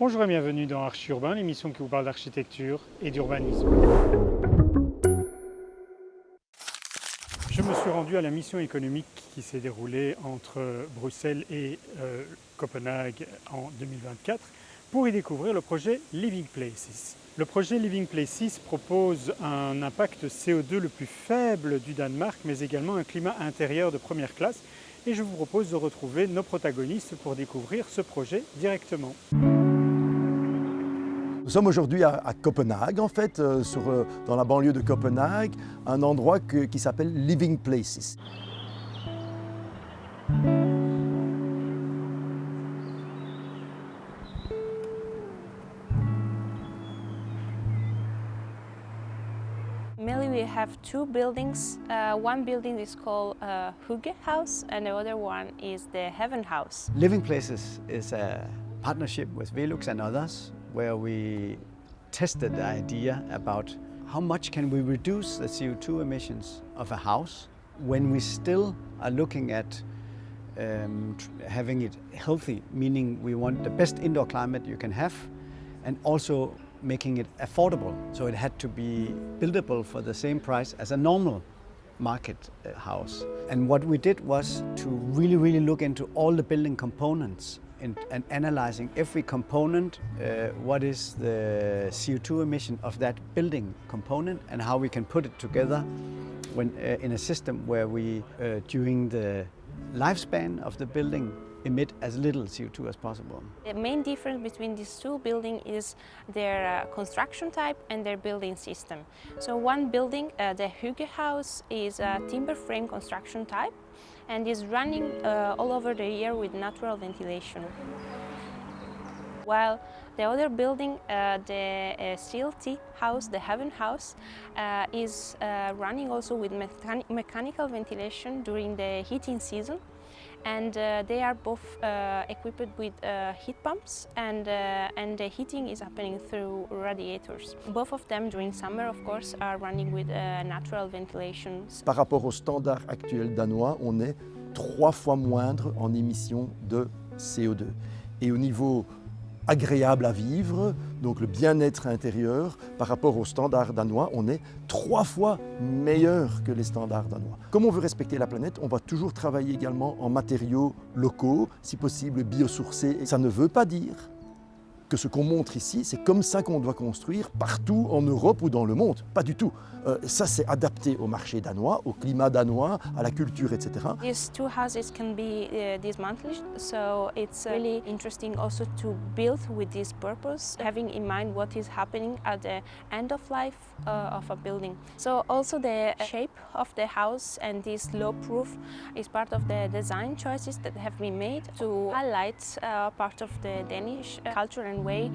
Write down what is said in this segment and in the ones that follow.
Bonjour et bienvenue dans Archi Urbain, l'émission qui vous parle d'architecture et d'urbanisme. Je me suis rendu à la mission économique qui s'est déroulée entre Bruxelles et Copenhague en 2024 pour y découvrir le projet Living Places. Le projet Living Places propose un impact CO2 le plus faible du Danemark, mais également un climat intérieur de première classe. Et je vous propose de retrouver nos protagonistes pour découvrir ce projet directement. Nous sommes aujourd'hui à Copenhague, en fait, dans la banlieue de Copenhague, un endroit qui s'appelle Living Places. Mainly, we have two buildings. One building is called Hygge House, and the other one is the Heaven House. Living Places is a partnership with Velux and others, where we tested the idea about how much can we reduce the CO2 emissions of a house when we still are looking at having it healthy, meaning we want the best indoor climate you can have, and also making it affordable. So it had to be buildable for the same price as a normal market house. And what we did was to really look into all the building components and analyzing every component, what is the CO2 emission of that building component and how we can put it together when, in a system where we, during the lifespan of the building, emit as little CO2 as possible. The main difference between these two buildings is their construction type and their building system. So one building, the Hygge House, is a timber frame construction type and is running all over the year with natural ventilation. While the other building, the CLT house, the Heaven House, is running also with mechanical ventilation during the heating season. And they are both equipped with heat pumps, and the heating is happening through radiators. Both of them during summer, of course, are running with natural ventilation. Par rapport au standard actuel danois, on est 3 fois moindre en émissions de CO2. Et au niveau agréable à vivre, donc le bien-être intérieur, par rapport aux standards danois, on est 3 fois meilleur que les standards danois. Comme on veut respecter la planète, on va toujours travailler également en matériaux locaux, si possible biosourcés. Et ça ne veut pas dire que ce qu'on montre ici, c'est comme ça qu'on doit construire partout en Europe ou dans le monde. Pas du tout. Ça, c'est adapté au marché danois, au climat danois, à la culture, etc. These two houses can be dismantled, so it's really interesting also to build with this purpose, having in mind what is happening at the end of life of a building. So also the shape of the house and this slope roof is part of the design choices that have been made to highlight part of the Danish culture and way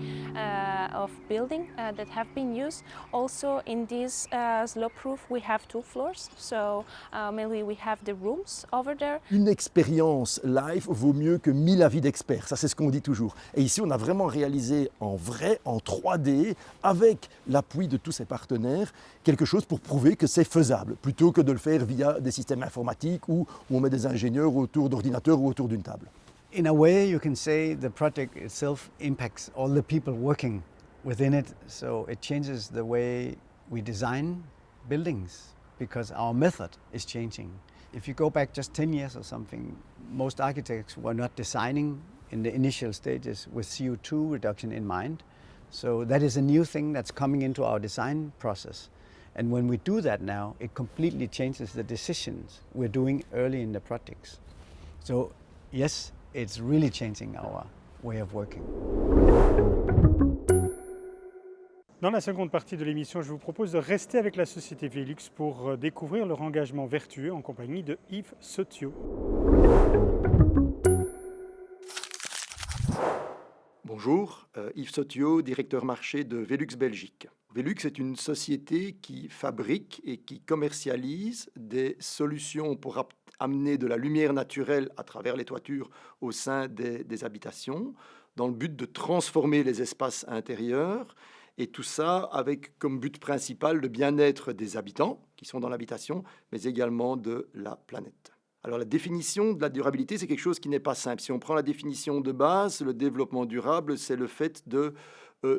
of building that have been used. Also in this slope roof we have 2 floors, so mainly we have the rooms over there. Une expérience live vaut mieux que 1000 avis d'experts, ça c'est ce qu'on dit toujours. Et ici on a vraiment réalisé en vrai, en 3D, avec l'appui de tous ces partenaires, quelque chose pour prouver que c'est faisable, plutôt que de le faire via des systèmes informatiques où on met des ingénieurs autour d'ordinateurs ou autour d'une table. In a way, you can say the project itself impacts all the people working within it, so it changes the way we design buildings because our method is changing. If you go back just 10 years or something, most architects were not designing in the initial stages with CO2 reduction in mind. So that is a new thing that's coming into our design process. And when we do that now, it completely changes the decisions we're doing early in the projects. So yes, it's really changing our way of working. Dans la seconde partie de l'émission, je vous propose de rester avec la société Velux pour découvrir leur engagement vertueux en compagnie de Yves Sotio. Bonjour, Yves Sotio, directeur marché de Velux Belgique. Velux est une société qui fabrique et qui commercialise des solutions pour amener de la lumière naturelle à travers les toitures au sein des habitations, dans le but de transformer les espaces intérieurs, et tout ça avec comme but principal le bien-être des habitants qui sont dans l'habitation, mais également de la planète. Alors la définition de la durabilité, c'est quelque chose qui n'est pas simple. Si on prend la définition de base, le développement durable, c'est le fait de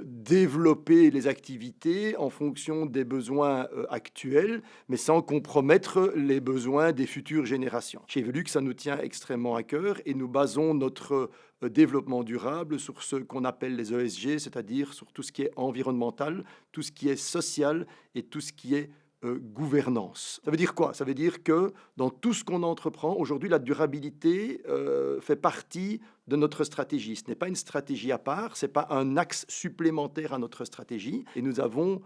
développer les activités en fonction des besoins actuels, mais sans compromettre les besoins des futures générations. Chez Velux, ça nous tient extrêmement à cœur et nous basons notre développement durable sur ce qu'on appelle les ESG, c'est-à-dire sur tout ce qui est environnemental, tout ce qui est social et tout ce qui est gouvernance. Ça veut dire quoi? Ça veut dire que dans tout ce qu'on entreprend, aujourd'hui, la durabilité fait partie de notre stratégie. Ce n'est pas une stratégie à part, ce n'est pas un axe supplémentaire à notre stratégie. Et nous avons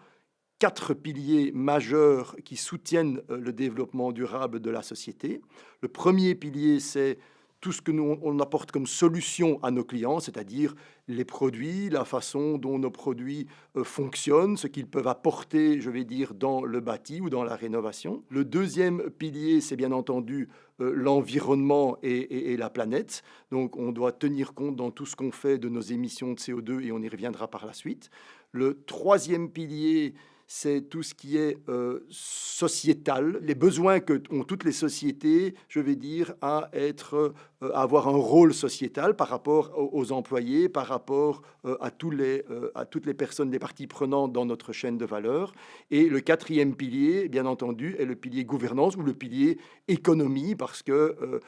4 piliers majeurs qui soutiennent le développement durable de la société. Le premier pilier, c'est tout ce que nous on apporte comme solution à nos clients, c'est-à-dire les produits, la façon dont nos produits fonctionnent, ce qu'ils peuvent apporter, je vais dire, dans le bâti ou dans la rénovation. Le deuxième pilier, c'est bien entendu l'environnement et la planète. Donc on doit tenir compte dans tout ce qu'on fait de nos émissions de CO2 et on y reviendra par la suite. Le troisième pilier, c'est tout ce qui est sociétal, les besoins que ont toutes les sociétés, je vais dire, à avoir un rôle sociétal par rapport aux employés, par rapport à toutes les personnes, les parties prenantes dans notre chaîne de valeur. Et le quatrième pilier, bien entendu, est le pilier gouvernance ou le pilier économie, parce que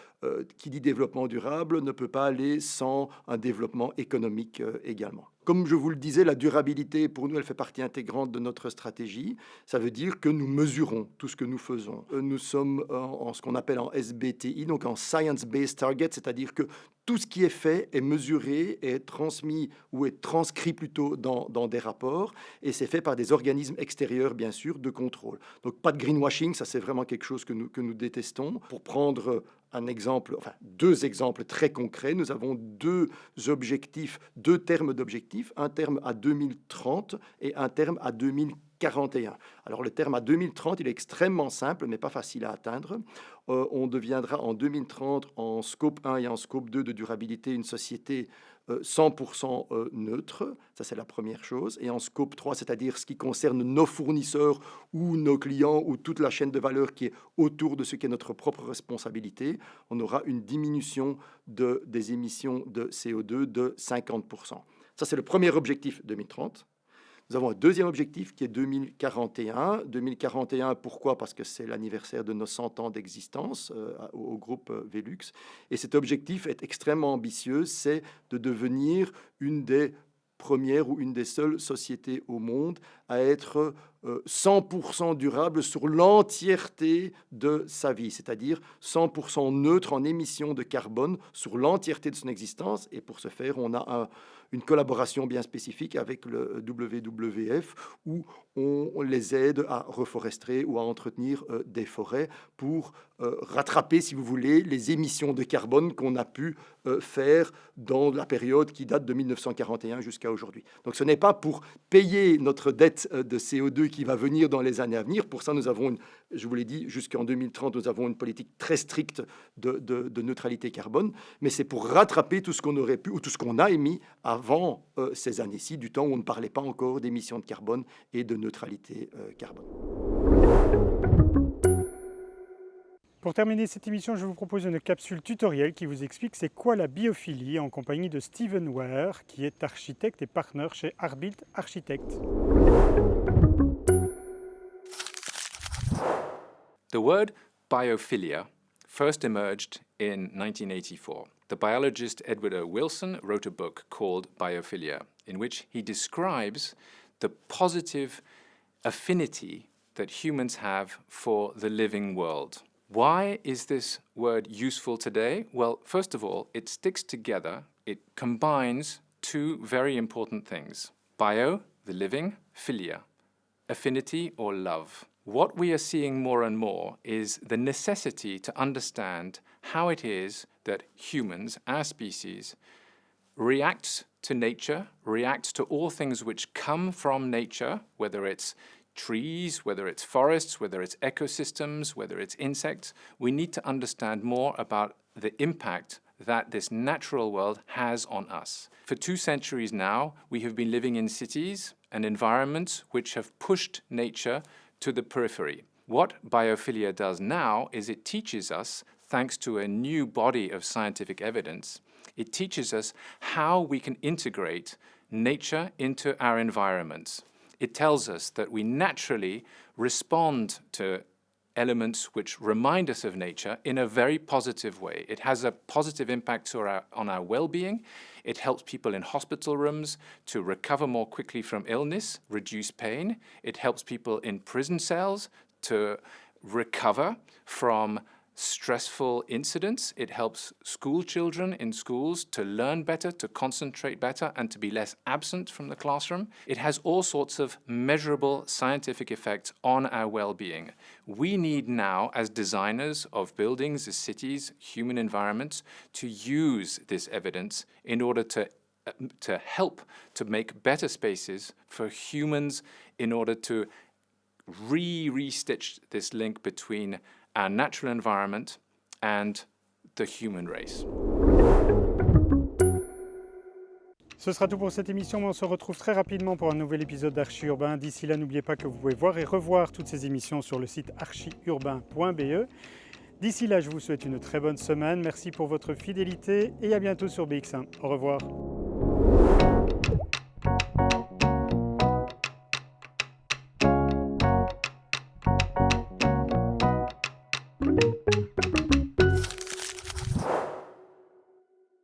qui dit développement durable ne peut pas aller sans un développement économique également. Comme je vous le disais, la durabilité, pour nous, elle fait partie intégrante de notre stratégie. Ça veut dire que nous mesurons tout ce que nous faisons. Nous sommes en ce qu'on appelle en SBTI, donc en Science Based Target, c'est-à-dire que tout ce qui est fait est mesuré, est transmis ou est transcrit plutôt dans des rapports, et c'est fait par des organismes extérieurs, bien sûr, de contrôle. Donc pas de greenwashing, ça c'est vraiment quelque chose que nous détestons. Pour prendre un exemple, enfin 2 exemples très concrets, nous avons 2 objectifs, 2 termes d'objectifs, un terme à 2030 et un terme à 2041. Alors le terme à 2030, il est extrêmement simple, mais pas facile à atteindre. On deviendra en 2030, en scope 1 et en scope 2 de durabilité, une société 100% neutre, ça c'est la première chose. Et en scope 3, c'est-à-dire ce qui concerne nos fournisseurs ou nos clients ou toute la chaîne de valeur qui est autour de ce qui est notre propre responsabilité, on aura une diminution des émissions de CO2 de 50%. Ça c'est le premier objectif 2030. Nous avons un deuxième objectif qui est 2041. 2041, pourquoi? Parce que c'est l'anniversaire de nos 100 ans d'existence au groupe Velux. Et cet objectif est extrêmement ambitieux, c'est de devenir une des premières ou une des seules sociétés au monde à être 100% durable sur l'entièreté de sa vie, c'est-à-dire 100% neutre en émissions de carbone sur l'entièreté de son existence. Et pour ce faire, on a une collaboration bien spécifique avec le WWF où on les aide à reforester ou à entretenir des forêts pour rattraper, si vous voulez, les émissions de carbone qu'on a pu faire dans la période qui date de 1941 jusqu'à aujourd'hui. Donc ce n'est pas pour payer notre dette de CO2 qui va venir dans les années à venir. Pour ça, nous avons, je vous l'ai dit, jusqu'en 2030, nous avons une politique très stricte de neutralité carbone, mais c'est pour rattraper tout ce qu'on aurait pu ou tout ce qu'on a émis avant ces années-ci, du temps où on ne parlait pas encore d'émissions de carbone et de neutralité carbone. Pour terminer cette émission, je vous propose une capsule tutoriel qui vous explique c'est quoi la biophilie en compagnie de Steven Ware, qui est architecte et partenaire chez Arbuild Architects. The word biophilia first emerged in 1984. The biologist Edward O. Wilson wrote a book called Biophilia, in which he describes the positive affinity that humans have for the living world. Why is this word useful today? Well, first of all, it sticks together. It combines 2 very important things. Bio, the living, philia, affinity or love. What we are seeing more and more is the necessity to understand how it is that humans, our species, reacts to nature, reacts to all things which come from nature, whether it's trees, whether it's forests, whether it's ecosystems, whether it's insects. We need to understand more about the impact that this natural world has on us. For 2 centuries now, we have been living in cities and environments which have pushed nature to the periphery. What biophilia does now is it teaches us thanks to a new body of scientific evidence, it teaches us how we can integrate nature into our environments. It tells us that we naturally respond to elements which remind us of nature in a very positive way. It has a positive impact on our well-being. It helps people in hospital rooms to recover more quickly from illness, reduce pain. It helps people in prison cells to recover from stressful incidents. It helps school children in schools to learn better, to concentrate better, and to be less absent from the classroom. It has all sorts of measurable scientific effects on our well-being. We need now, as designers of buildings, as cities, human environments, to use this evidence in order to help to make better spaces for humans in order to re-stitch this link between our natural environment and the human race. Ce sera tout pour cette émission, mais on se retrouve très rapidement pour un nouvel épisode d'Archi Urbain. D'ici là, n'oubliez pas que vous pouvez voir et revoir toutes ces émissions sur le site archiurbain.be. D'ici là, je vous souhaite une très bonne semaine. Merci pour votre fidélité et à bientôt sur BX1. Au revoir.